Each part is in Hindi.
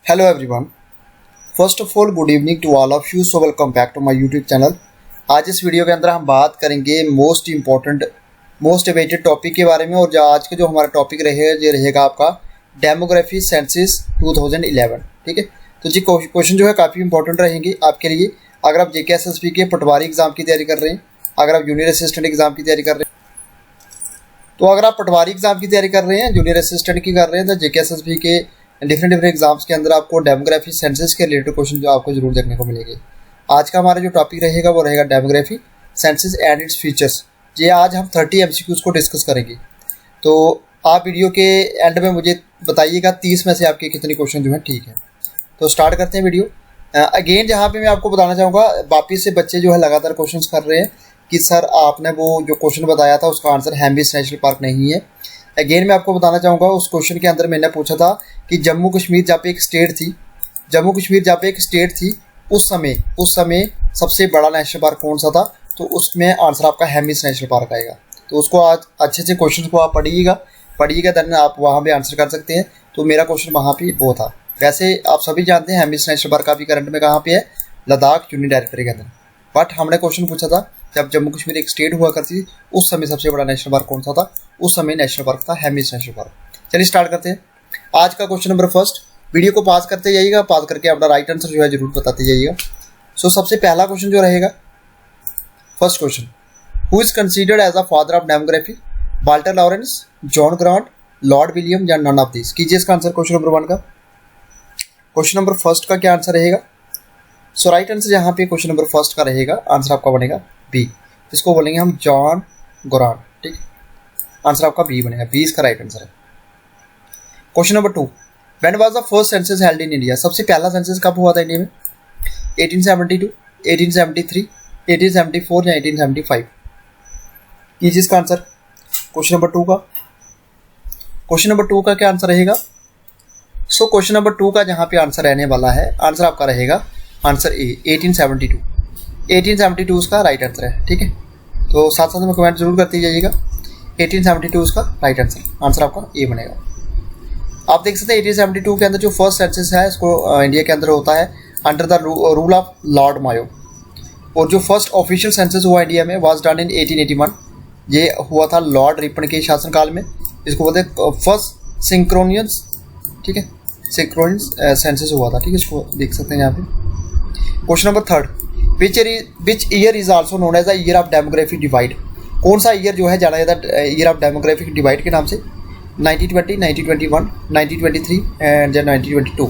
Hello everyone. First of all, good evening to all of you. So welcome back to my YouTube channel. आज इस वीडियो के अंदर हम बात करेंगे most important most awaited topic के बारे में। और जो आज का जो हमारा टॉपिक रहेगा आपका डेमोग्राफी सेंसस 2011। ठीक है, तो जी क्वेश्चन जो है काफ़ी इंपॉर्टेंट रहेंगे आपके लिए। अगर आप JKSSB के पटवारी एग्जाम की तैयारी कर रहे हैं, अगर आप जूनियर असिस्टेंट एग्जाम की तैयारी कर रहे हैं, तो अगर आप पटवारी एग्जाम की तैयारी कर रहे हैं, जूनियर असिस्टेंट की कर रहे हैं, तो JKSSB के डिफरेंट एग्जाम्स के अंदर आपको डेमोग्राफी सेंसस के रिलेटेड क्वेश्चन जो आपको जरूर देखने को मिलेंगे। आज का हमारा जो टॉपिक रहेगा वो रहेगा demography census and its features. ये आज हम 30 MCQs को डिस्कस करेंगे। तो आप वीडियो के एंड में मुझे बताइएगा 30 में से आपके कितने क्वेश्चन जो है ठीक है। तो स्टार्ट करते हैं वीडियो। अगेन जहाँ पे मैं आपको बताना चाहूँगा, वापिस से बच्चे जो है लगातार क्वेश्चन कर रहे हैं कि सर आपने वो जो क्वेश्चन बताया था उसका आंसर हैम्बिस नेशनल पार्क नहीं है। अगेन मैं आपको बताना चाहूँगा, उस क्वेश्चन के अंदर मैंने पूछा था कि जम्मू कश्मीर जहाँ पे एक स्टेट थी, उस समय सबसे बड़ा नेशनल पार्क कौन सा था, तो उसमें आंसर आपका हैम्बिस नेशनल पार्क आएगा। तो उसको आज अच्छे से क्वेश्चन को आप पढ़िएगा देन आप वहाँ पे आंसर कर सकते हैं। तो मेरा क्वेश्चन वहाँ पे वो था। वैसे आप सभी जानते हैं हैम्बिस नेशनल पार्क अभी करंट में कहाँ पे है, लद्दाख यूनियन टेरिटरी के अंदर। बट हमने क्वेश्चन पूछा था जब जम्मू कश्मीर एक स्टेट हुआ करती थी, उस समय सबसे बड़ा नेशनल पार्क कौन सा था, उस समय नेशनल पार्क था हैम्बिस नेशनल पार्क। चलिए स्टार्ट करते हैं। आज का क्वेश्चन नंबर फर्स्ट, वीडियो को पास करते जाइएगा, पास करके अपना राइट आंसर जो है जरूर बताते जाइएगा। सो सबसे पहला क्वेश्चन जो रहेगा, first question, who is considered as a father of demography, Walter Lawrence, John Graunt, Lord William या नन ऑफ दिस। कीजिए इसका आंसर क्वेश्चन नंबर 1 का। क्वेश्चन नंबर फर्स्ट का क्या आंसर रहेगा? सो राइट आंसर यहाँ पे क्वेश्चन नंबर फर्स्ट का रहेगा, आंसर आपका बनेगा बी। इसको बोलेंगे हम जॉन ग्रांट। ठीक, आंसर आपका बी बनेगा, बी इसका राइट आंसर है। Question number 2, when was the first census held in India? सबसे पहला सेंसस कब हुआ था इंडिया में? 1872, 1873, 1874 या 1875? कीजिए इसका आंसर क्वेश्चन नंबर 2 का। क्वेश्चन नंबर 2 का क्या आंसर रहेगा? सो क्वेश्चन नंबर 2 का जहाँ पे आंसर रहने वाला है, आंसर आपका रहेगा आंसर ए, 1872। 1872 उसका राइट आंसर है। ठीक है, तो साथ साथ में कमेंट जरूर करते जाइएगा। 1872 उसका राइट आंसर आपका ए बनेगा। आप देख सकते हैं 1872 के अंदर जो फर्स्ट सेंसस है इसको इंडिया के अंदर होता है under the rule of Lord Mayo. और जो फर्स्ट ऑफिशियल सेंसस हुआ इंडिया में वाज डन इन 1881। ये हुआ था लॉर्ड रिपन के शासनकाल में। इसको बोलते हैं फर्स्ट सिंक्रोनियस। ठीक है, सिंक्रोनियस सेंसस हुआ था। ठीक है, इसको देख सकते हैं यहाँ पे। Question number 3, which year is also known as the year of demographic divide? कौन सा ईयर जो है जाना जाता है ईयर ऑफ डेमोग्राफिक डिवाइड के नाम से? 1920, 1921, 1923 एंड 1922।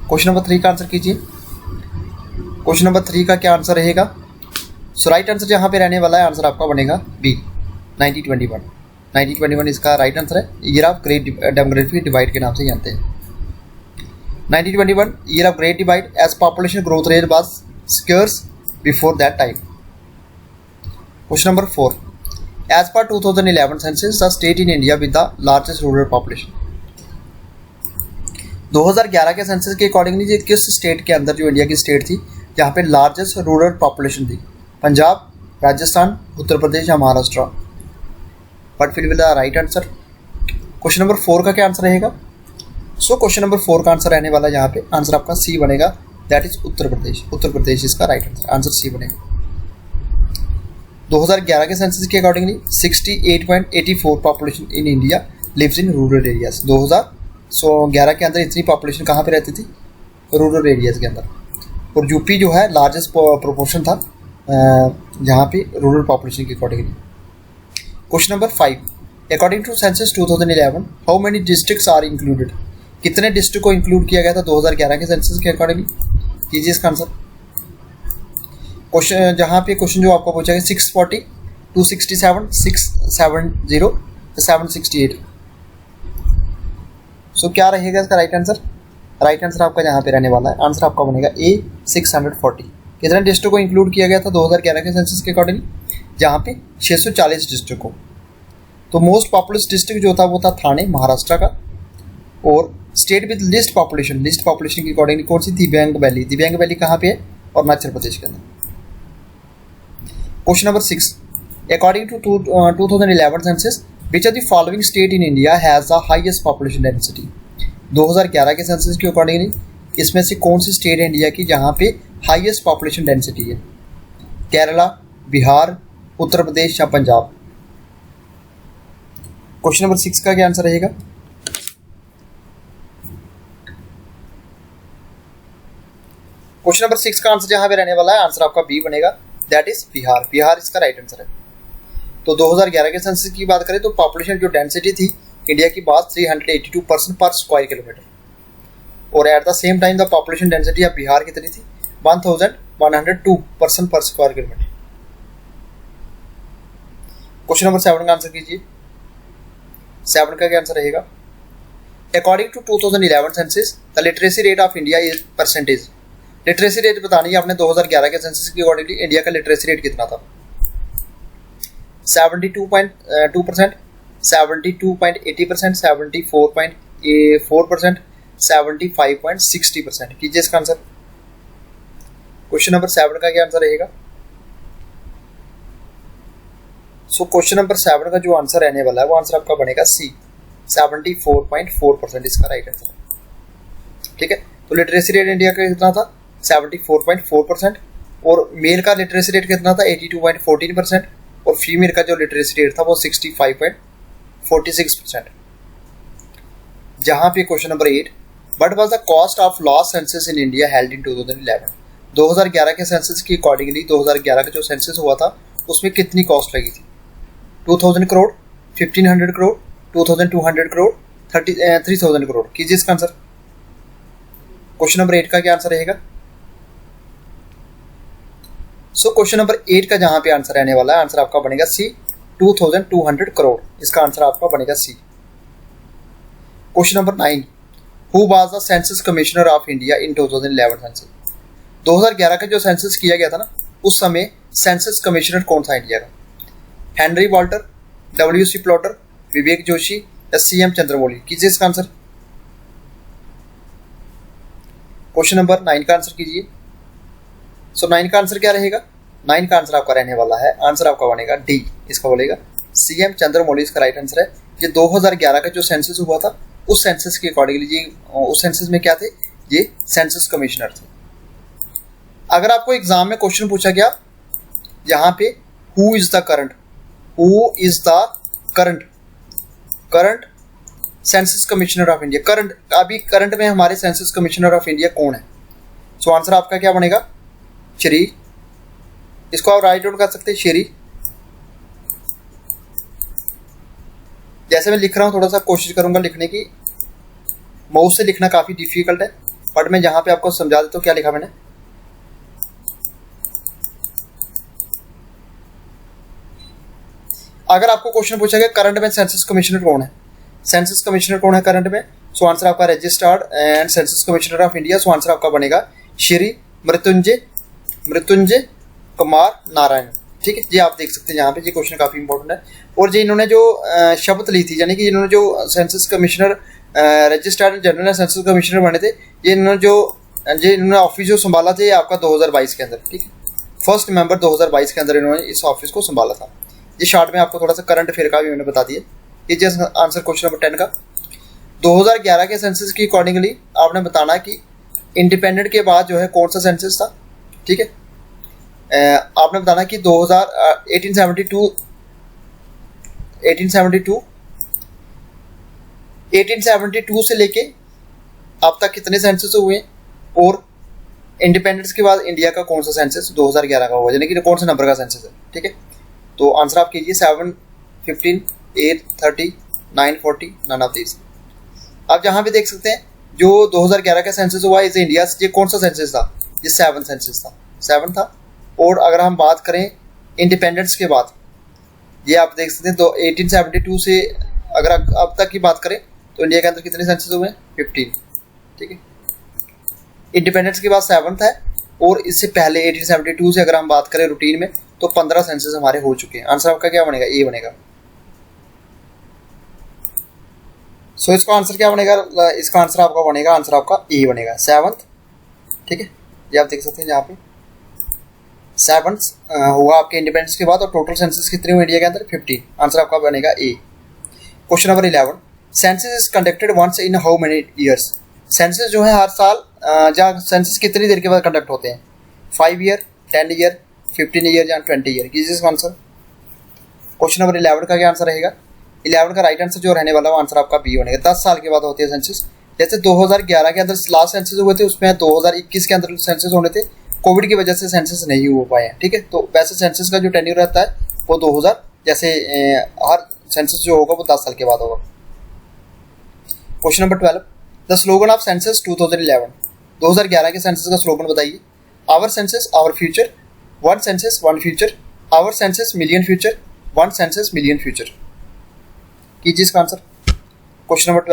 क्वेश्चन नंबर 3 का आंसर कीजिए। क्वेश्चन नंबर 3 का क्या आंसर रहेगा? सो राइट आंसर जहाँ पे रहने वाला है, आंसर आपका बनेगा बी, 1921। 1921 इसका राइट आंसर है। Year of great demographic divide के नाम से जानते हैं। 1921 year of great divide as population growth rate was scarce before that time. Question number 4, as per 2011 census the state in India with the largest rural population. 2011 के सेंसस के अकॉर्डिंगली किस स्टेट के अंदर जो इंडिया की स्टेट थी जहाँ पे लार्जेस्ट रूरल पॉपुलेशन थी? पंजाब, राजस्थान, उत्तर प्रदेश या महाराष्ट्र? बट फिर with the right answer. Question number 4 का क्या आंसर रहेगा? सो क्वेश्चन नंबर 4 का आंसर रहने वाला है यहाँ पे, आंसर आपका सी बनेगा, दैट इज उत्तर प्रदेश। उत्तर प्रदेश इसका राइट आंसर, आंसर सी बनेगा। 2011 के सेंसस के accordingly 68.84 population in India lives in rural areas. 2011 के अंदर इतनी पॉपुलेशन कहाँ पे रहती थी? रूरल एरियाज के अंदर। और यूपी जो है लार्जेस्ट प्रोपोर्शन था जहाँ पे रूरल पॉपुलेशन के accordingly. Question number 5, according to census 2011 how many districts are included? कितने डिस्ट्रिक्ट को इंक्लूड किया गया था 2011 के सेंसस के अकॉर्डिंगली? कीजिए इसका आंसर। क्वेश्चन जहाँ पे क्वेश्चन जो आपको पूछा गया 640, 267, 670, 768। सो क्या रहेगा इसका राइट आंसर? राइट आंसर आपका यहाँ पे रहने वाला है, आंसर आपका बनेगा ए, 640। कितने डिस्ट्रिक्ट को इंक्लूड किया गया था 2011 के सेंसस के अकॉर्डिंग? जहाँ पे 640 डिस्ट्रिक्ट को। तो मोस्ट पॉपुलस डिस्ट्रिक्ट जो था वो था थाने, महाराष्ट्र का। और स्टेट विद लिस्ट पॉपुलेशन की अकॉर्डिंग कौन सी? दिव्यांग वैली। दिव्यांग वैली कहाँ पे है? अरुणाचल प्रदेश के अंदर। Question number 6, according to 2011 census which of the following state in India has the highest population density? 2011 के सेंसस के अकॉर्डिंगली इसमें से कौन सी स्टेट है इंडिया की जहाँ पे हाईएस्ट पॉपुलेशन डेंसिटी है? केरला, बिहार, उत्तर प्रदेश या पंजाब? क्वेश्चन नंबर 6 का क्या आंसर रहेगा? क्वेश्चन नंबर 6 का आंसर जहां पे रहने वाला है, आंसर आपका बी बनेगा, दैट इज बिहार। बिहार इसका राइट आंसर है। तो 2011 के सेंसस की बात करें तो पॉपुलेशन जो डेंसिटी थी इंडिया की बात 382 पर्सन पर स्क्वायर किलोमीटर, और at the same time the population density of Bihar कितनी थी? 1102 पर्सन पर स्क्वायर किलोमीटर। क्वेश्चन नंबर 7 का आंसर कीजिए। 7 का क्या आंसर रहेगा? According to 2011 census the literacy rate of India is percentage. Literacy rate बतानी है आपने 2011 के सेंसस के अकॉर्डिंगली इंडिया का लिटरेसी रेट कितना था? 72.2%, 72.80%, 74.4%, 75.60%। कीजिए इसका आंसर। क्वेश्चन नंबर 7 का क्या आंसर रहेगा? सो क्वेश्चन नंबर 7 का जो आंसर रहने वाला है वो आंसर आपका बनेगा सी, 74.4% इसका राइट आंसर है। ठीक है, तो लिटरेसी रेट इंडिया का कितना था? 74.4%, और मेल का लिटरेसी रेट कितना था? 82.14%, और फीमेल का जो लिटरेसी रेट था वो 65.46%। जहां पे question number 8, what was the cost of last census in India held in 2011? 2011 के सेंसस की अकॉर्डिंगली 2011 का जो सेंसस हुआ था उसमें कितनी कॉस्ट लगी थी? 2000 करोड़, 1500 करोड़, 2200 करोड़, 3000 करोड़? कीजिए इसका आंसर। क्वेश्चन नंबर 8 का क्या आंसर रहेगा? सो क्वेश्चन नंबर 8 का जहां पे आंसर रहने वाला है, आंसर आपका बनेगा सी, 2200 करोड़ इसका आंसर आपका बनेगा C. Question number 9, who was the census commissioner of India in 2011 census? 2011 का जो सेंसस किया गया था ना, उस समय सेंसस कमिश्नर कौन था इंडिया का? Henry Walter, WC plotter, Vivek Joshi या CM चंद्रमौली? कीजिए इसका आंसर। क्वेश्चन नंबर 9 का आंसर कीजिए। सो 9 का आंसर क्या रहेगा? 9 का आंसर आपका रहने वाला है, आंसर आपका बनेगा डी, इसका बोलेगा CM चंद्रमौली इसका राइट आंसर है। ये 2011 का जो सेंसस हुआ था उस सेंसस के अकॉर्डिंगली ये उस सेंसस में क्या थे? ये सेंसस कमिश्नर थे। अगर आपको एग्जाम में क्वेश्चन पूछा गया यहाँ पे who is the current census commissioner of India, current अभी करंट में हमारे सेंसस कमिश्नर ऑफ इंडिया कौन है? सो आंसर आपका क्या बनेगा? श्री, इसको आप राइट आउट कर सकते हैं, श्री। जैसे मैं लिख रहा हूं थोड़ा सा कोशिश करूंगा लिखने की, माउस से लिखना काफी डिफिकल्ट है, बट मैं जहां पे आपको समझा देता हूं क्या लिखा मैंने। अगर आपको क्वेश्चन पूछा गया करंट में सेंसस कमिश्नर कौन है, सेंसस कमिश्नर कौन है करंट में? सो आंसर आपका registered and census commissioner of India. So answer आपका बनेगा श्री मृत्युंजय कुमार नारायण। ठीक है, ये आप देख सकते हैं यहाँ पे, ये क्वेश्चन काफी इंपॉर्टेंट है। और जो इन्होंने जो शपथ ली थी, यानी कि इन्होंने जो census commissioner registered general census commissioner बने थे, ये इन्होंने ऑफिस जो संभाला था ये आपका 2022 के अंदर। ठीक है, 1 नवंबर 2022 के अंदर इन्होंने इस ऑफिस को संभाला था। ये शॉर्ट में आपको थोड़ा सा करंट अफेयर का भी मैंने बता दिया। ये जस्ट आंसर क्वेश्चन नंबर 10 का। 2011 के सेंसस की अकॉर्डिंगली आपने बताना कि इंडिपेंडेंट के बाद जो है कौन सा सेंसस था। ठीक है, आपने बताना कि 1872 से लेके अब तक कितने सेंसस हुए हैं, और इंडिपेंडेंस के बाद इंडिया का कौन सा सेंसस 2011 का हुआ, यानी कि कौन सा नंबर का सेंसस है। ठीक है, तो आंसर आप कीजिए 7, 15, 8, 30, 9, 40, नन ऑफ दिस। आप जहां भी देख सकते हैं जो 2011 का सेंसस हुआ इस इंडिया से, ये कौन सा सेंसस था? ये 7 सेंसस था, 7 था। और अगर हम बात करें इंडिपेंडेंस के बाद, ये आप देख सकते हैं तो 1872 से अगर अब तक की बात करें तो इंडिया के अंदर कितने सेंसस हुए हैं? 15। ठीक है, इंडिपेंडेंस के बाद 7 है, और इससे पहले 1872 से अगर हम बात करें रूटीन में तो 15 सेंसस हमारे हो चुके हैं। आंसर आपका क्या बनेगा? ए बनेगा। सो इसका आंसर क्या बनेगा? इसका आंसर आपका बनेगा, आंसर आपका ए बनेगा, 7। ठीक है, ये आप देख सकते हैं यहाँ पे 7 हुआ आपके इंडिपेंडेंस के बाद, और टोटल सेंसस कितने हुए इंडिया के अंदर? 15। आंसर आपका बनेगा A. Question number 11, census is conducted once in how many years? Census जो है हर साल जहाँ सेंसस कितनी देर के बाद कंडक्ट होते हैं? 5 ईयर, 10 ईयर, 15 ईयर या 20 ईयर? कीजिए इसका आंसर। क्वेश्चन नंबर 11 का क्या आंसर रहेगा? 11 का राइट आंसर जो रहने वाला वो आंसर आपका बी बनेगा। 10 साल के बाद होते हैं सेंसस। जैसे 2011 के अंदर लास्ट सेंसस हुए थे, उसमें 2021 के अंदर सेंसस होने थे, कोविड की वजह से सेंसस नहीं हो पाए हैं। ठीक है, तो वैसे सेंसस का जो टेन्यूर रहता है वो 2000 जैसे हर सेंसस जो होगा वो 10 साल के बाद होगा। Question number 12, the slogan of census 2011, 2011 के सेंसस का स्लोगन बताइए। Our census our future, one census one future, our census million future, one census million future? कीजिए इसका आंसर। क्वेश्चन नंबर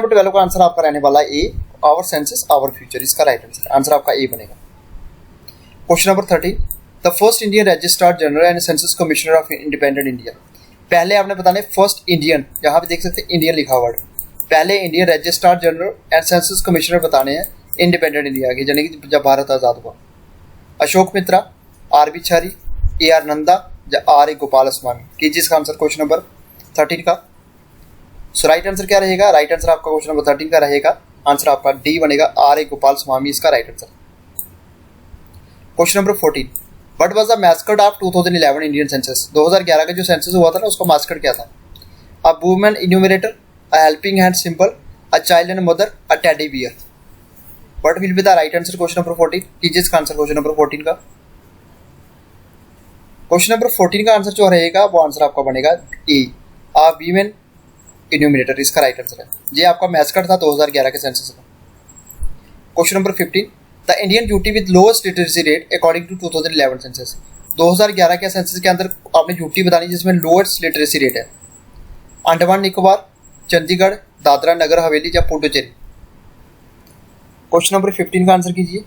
12 का आंसर आपका रहने वाला है ए, आवर सेंसस आवर फ्यूचर। इसका राइट आंसर आपका ए बनेगा। Question number 13, the first Indian registrar general and census commissioner of independent India. पहले आपने बताने फर्स्ट इंडियन, यहाँ पे देख सकते हैं इंडियन लिखा हुआ है। पहले Indian registrar general and census commissioner बताने हैं इंडिपेंडेंट इंडिया के, यानी कि जब भारत आज़ाद हुआ। Ashok Mitra, R B Chari, A R Nanda या आर ए गोपाल स्वामी? कीजिए इसका आंसर क्वेश्चन नंबर 13 का। सो राइट आंसर क्या रहेगा? राइट आंसर आपका क्वेश्चन नंबर 13 का रहेगा, आंसर आपका डी बनेगा, आर ए गोपाल स्वामी इसका right answer. Question number 14, what was the mascot of 2011 Indian census? 2011 का जो सेंसस हुआ था ना, उसका मैस्कट क्या था? A women enumerator, a helping hand symbol, a child and mother, a teddy bear? What will be the right answer question number 14? कीजिए इसका आंसर क्वेश्चन नंबर 14 का। क्वेश्चन नंबर 14 का आंसर जो रहेगा वो आंसर आपका बनेगा ए, अ वीमेन इन्यूमरेटर। इसका राइट आंसर है। ये आपका मैस्कट था 2011 के सेंसस का। Question number 15, the Indian UT with lowest literacy rate according to 2011 census. 2011 के सेंसस के अंदर आपने यूटी बतानी जिसमें लोएस्ट लिटरेसी रेट है। अंडमान निकोबार, चंडीगढ़, दादरा नगर हवेली या पुडुचेरी? क्वेश्चन नंबर 15 का आंसर कीजिए।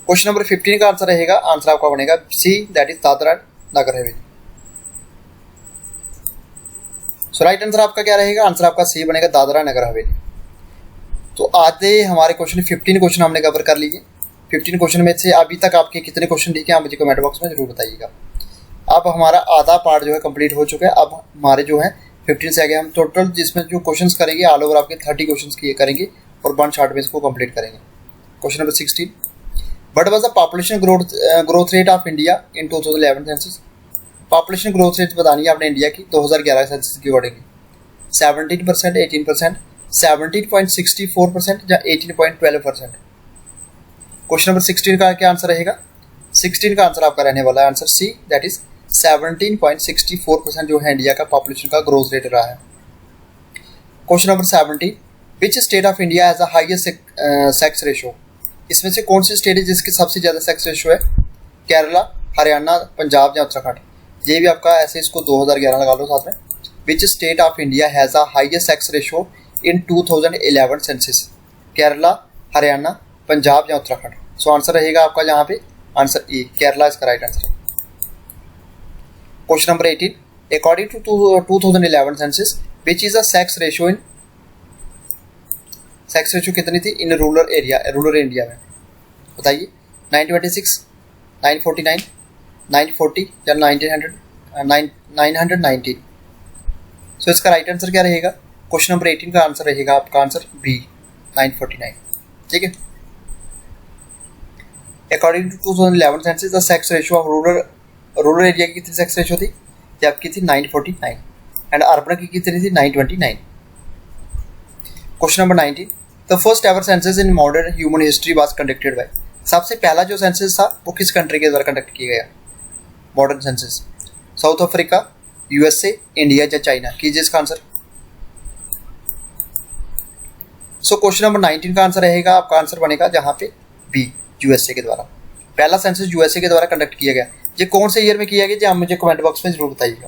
क्वेश्चन नंबर 15 का आंसर रहेगा, आंसर आपका बनेगा सी, that is Dadra Nagar Haveli. So right answer आपका क्या रहेगा? आंसर आपका सी बनेगा, दादरा नगर हवेली। तो आधे हमारे क्वेश्चन 15 क्वेश्चन हमने कवर कर लिए। 15 क्वेश्चन में से अभी तक आपके कितने क्वेश्चन ठीक है आप मुझे कमेंट बॉक्स में जरूर बताइएगा। अब हमारा आधा पार्ट जो है कंप्लीट हो चुका है। अब हमारे जो है 15 से आगे हम टोटल जिसमें जो क्वेश्चंस करेंगे ऑल ओवर आपके 30 क्वेश्चंस किए करेंगे और 1 शॉट में इसको कंप्लीट करेंगे। Question number 16, what was the population growth rate of India in 2011 census? Population growth rate बतानी है आपने इंडिया की 2011 सेंसस के अकॉर्डिंग। 17%, 18%, 17.64% या 18.12%? क्वेश्चन नंबर 16 का क्या आंसर रहेगा? 16 का आंसर आपका रहने वाला है आंसर सी, दैट इज 17.64% जो है इंडिया का पॉपुलेशन का ग्रोथ रेट रहा है। Question number 17, which state of India has the highest sex ratio? इसमें से कौन सी स्टेट है जिसकी सबसे ज़्यादा सेक्स रेशियो है? केरला, हरियाणा, पंजाब या उत्तराखंड? ये भी आपका ऐसे इसको 2011 लगा लो साथ में। विच state of India has the highest sex ratio in 2011 census? Kerala, Haryana, Punjab या उत्तराखंड? सो आंसर रहेगा आपका यहाँ पे आंसर ए, केरला इसका राइट आंसर है। Question number 18, according to 2011 census which is the sex ratio in, sex ratio कितनी थी इन रूरल इंडिया में? बताइए। 926, 949, 940 या 919? सो इसका राइट आंसर क्या रहेगा? क्वेश्चन नंबर 18 का आंसर रहेगा आपका आंसर बी, 949। ठीक है। According to 2011 census the sex ratio of rural area की कितनी सेक्स रेशियो थी? ये आपकी थी 949 एंड अर्बन की कितनी थी? 929। Question number 19, the first ever census in modern human history was conducted by? सबसे पहला जो सेंसस था वो किस कंट्री के द्वारा कंडक्ट किया गया modern census? South Africa, USA, India या चाइना? कीजिए इसका आंसर। सो क्वेश्चन नंबर 19 का आंसर रहेगा, आपका आंसर बनेगा जहां पे बी, यूएसए के द्वारा। पहला सेंसस यूएसए के द्वारा कंडक्ट किया गया। ये कौन से ईयर में किया गया, आप मुझे कमेंट बॉक्स में जरूर बताइएगा।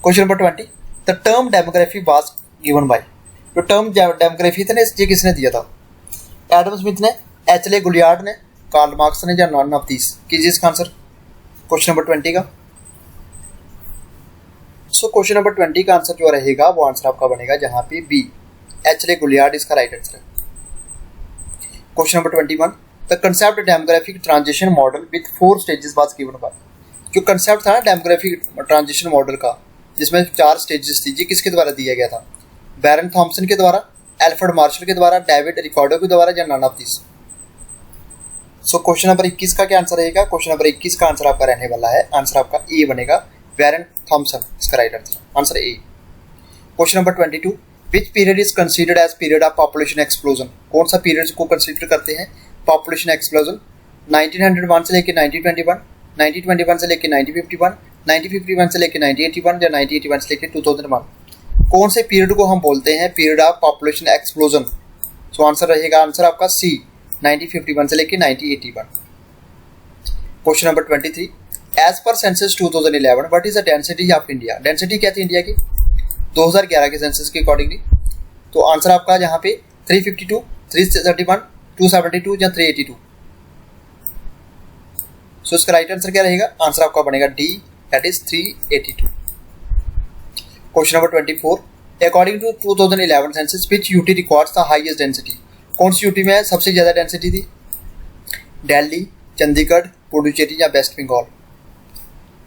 Question number 20, the term demography was given by? जो टर्म डेमोग्राफी था ना, ये किसने दिया था? एडम स्मिथ ने, एचले गुलियार्ड ने, कार्ल मार्क्स ने या नॉन ऑफ दीस? कीजिए इसका आंसर क्वेश्चन नंबर 20 का। सो क्वेश्चन नंबर 20 का आंसर जो रहेगा वो आंसर आपका बनेगा जहां पे बी, एचले गुलियार्ड इसका राइट आंसर है। Question number 21, the concept demographic transition model with 4 stages was given by. जो कंसेप्ट था ना डेमोग्राफिक ट्रांजिशन मॉडल का, जिसमें 4 स्टेजेस थी, ये किसके द्वारा दिया गया था? बैरन थॉमसन के द्वारा, एल्फ्रेड मार्शल के द्वारा, डेविड रिकार्डो के द्वारा, या none of this? So question number 21 का क्या आंसर रहेगा? क्वेश्चन नंबर 21 का आंसर आपका रहने वाला है, आंसर आपका ए बनेगा, बैरन थॉमसन इसका right answer A. Question number 22, which period is considered as period of population explosion? कौन सा पीरियड को कंसीडर करते हैं पॉपुलेशन एक्सप्लोजन? 1901 से लेकर 1921, 1921 से लेकर 1951, 1951 से लेकर 1981, या 1981 से लेकर 2001? कौन से पीरियड को हम बोलते हैं period of population explosion? So answer रहेगा, आंसर आपका सी, 1951 से लेकर 1981। Question number 23, as per census 2011 what is the density of India? Density क्या थी इंडिया की 2011 के सेंसस के अकॉर्डिंगली? तो आंसर आपका यहाँ पे 352, 331, 272 या 382? सो इसका राइट आंसर क्या रहेगा? आंसर आपका बनेगा D, that is 382। Question number 24, according to 2011 census which UT records the highest density? कौन सी यूटी में सबसे ज्यादा डेंसिटी थी? दिल्ली, चंडीगढ़, पुडुचेरी या West Bengal?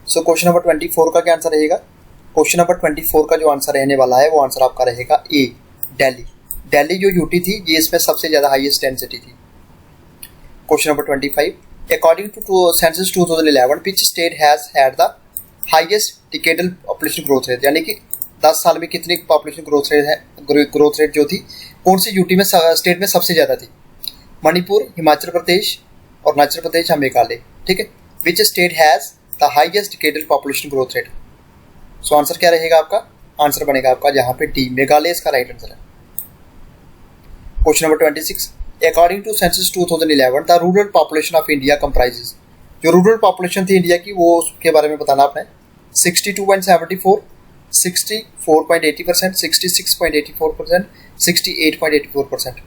So question number 24 का क्या आंसर रहेगा? क्वेश्चन नंबर 24 का जो आंसर रहने वाला है वो आंसर आपका रहेगा ए, दिल्ली। दिल्ली जो यूटी थी ये इसमें सबसे ज्यादा हाईएस्ट डेंसिटी थी। Question number 25, according to census 2011 which state has had the highest decadal population growth rate? यानी कि 10 साल में कितनी पॉपुलेशन ग्रोथ रेट जो थी कौन सी यूटी में स्टेट में सबसे ज्यादा थी? मणिपुर, हिमाचल प्रदेश, अरुणाचल प्रदेश या मेघालय? ठीक है, विच state has the highest decadal population growth rate? So answer क्या रहेगा आपका? आंसर बनेगा आपका यहाँ पे डी, मेघालय इसका राइट आंसर है। Question number 26, according to census 2011 the rural population of India comprises? जो रूरल पॉपुलेशन थी इंडिया की वो उसके बारे में बताना आपने। 62.74, 64.80%, 66.84%, 68.84%।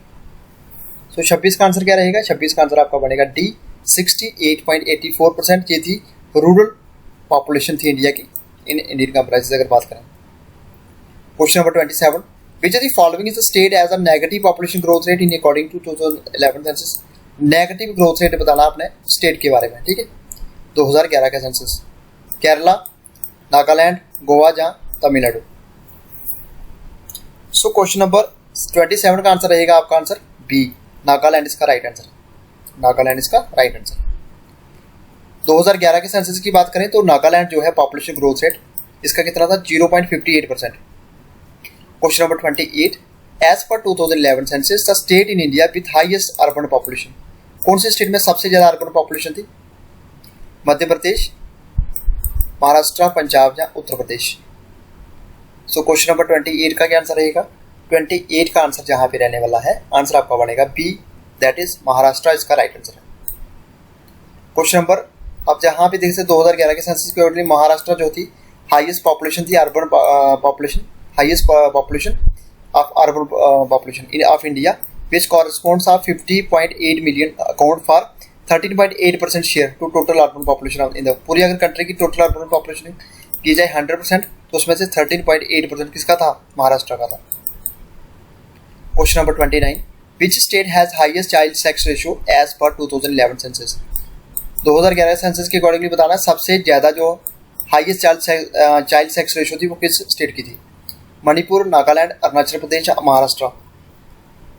सो 26 का आंसर क्या रहेगा? 26 का आंसर आपका बनेगा डी, 68.84% ये थी रूरल पॉपुलेशन थी इंडिया की इन इंडियन कंप्राइजेस अगर बात करें। Question number 27, which of the following is the state as a negative population growth rate in according to 2011 census? Negative growth rate बताना आपने स्टेट के बारे में, ठीक है, 2011 का सेंसस। केरला, नागालैंड, गोवा या तमिलनाडु? सो क्वेश्चन नंबर 27 का आंसर रहेगा आपका आंसर बी, नागालैंड इसका राइट आंसर है, नागालैंड इसका राइट आंसर। 2011 के सेंसस की बात करें तो नागालैंड जो है पॉपुलेशन ग्रोथ रेट इसका कितना था? 0.58%। Question number 28, as per 2011 census the state in India with highest urban population? कौन से स्टेट में सबसे ज्यादा अर्बन पॉपुलेशन थी? मध्य प्रदेश, महाराष्ट्र, पंजाब या उत्तर प्रदेश? सो क्वेश्चन नंबर 28 का क्या आंसर रहेगा? 28 का आंसर जहां पे रहने वाला है आंसर आपका बनेगा बी, दैट इज महाराष्ट्र इसका राइट आंसर है। क्वेश्चन नंबर, अब जहां पे देख सकते 2011 के सेंसस के अकॉर्डिंग महाराष्ट्र जो थी हाईएस्ट पॉपुलेशन थी, urban population, highest population of urban population of India which corresponds of 50.8 million account for 13.8% share to total urban population of India. पूरी अगर कंट्री की टोटल अर्बन पॉपुलेशन की जाए 100% तो उसमें से 13.8% किसका था? महाराष्ट्र का था। Question number 29, which state has highest child sex ratio as per 2011 census? 2011 census के अकॉर्डिंगली बताना सबसे ज्यादा जो हाईएस्ट चाइल्ड सेक्स रेशियो थी वो किस स्टेट की थी? मणिपुर, नागालैंड, अरुणाचल प्रदेश, महाराष्ट्र?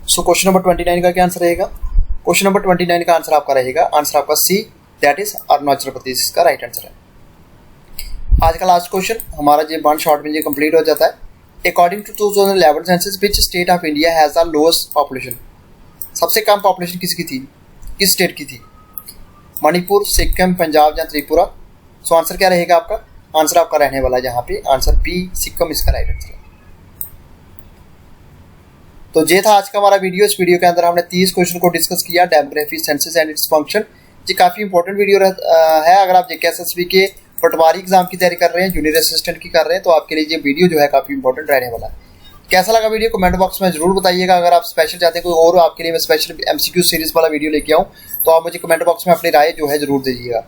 सो क्वेश्चन नंबर 29 का क्या आंसर रहेगा? क्वेश्चन नंबर 29 का आंसर आपका रहेगा, आंसर आपका सी, दैट इज अरुणाचल प्रदेश इसका राइट आंसर है। आज का लास्ट क्वेश्चन हमारा ये 1 शॉर्ट में ये कंप्लीट हो जाता है। According to 2011 census which state of India has the lowest population? सबसे कम पॉपुलेशन किसकी थी, किस स्टेट की थी? मणिपुर, सिक्किम, पंजाब या त्रिपुरा? सो आंसर क्या रहेगा आपका? आंसर आपका रहने वाला है यहाँ पे आंसर बी, सिक्किम इसका राइट आंसर है। तो ये था आज का हमारा वीडियो। इस वीडियो के अंदर हमने 30 क्वेश्चन को डिस्कस किया, demography, census and its function. ये काफी इंपॉर्टेंट वीडियो है। अगर आप जेकेएसएसबी के पटवारी एग्जाम की तैयारी कर रहे हैं, जूनियर असिस्टेंट की कर रहे हैं, तो आपके लिए ये वीडियो जो है काफी इंपॉर्टेंट रहने वाला है। कैसा लगा वीडियो कमेंट बॉक्स में जरूर बताइएगा। अगर आप स्पेशल चाहते हैं कोई और आपके लिए मैं स्पेशल एमसीक्यू सीरीज वाला वीडियो लेके आऊँ तो आप मुझे कमेंट बॉक्स में अपनी राय जो है जरूर दीजिएगा।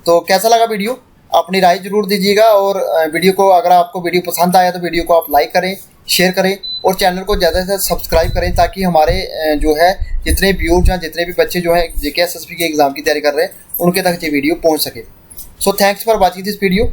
तो कैसा लगा वीडियो, अपनी राय जरूर दीजिएगा। और वीडियो को, अगर आपको वीडियो पसंद आया तो वीडियो को आप लाइक करें, शेयर करें और चैनल को ज़्यादा से ज़्यादा सब्सक्राइब करें, ताकि हमारे जो है जितने व्यूअर्स हैं, जितने भी बच्चे जो है जेके एसएसबी के एग्ज़ाम की तैयारी कर रहे हैं, उनके तक ये वीडियो पहुंच सके। So thanks for watching this video.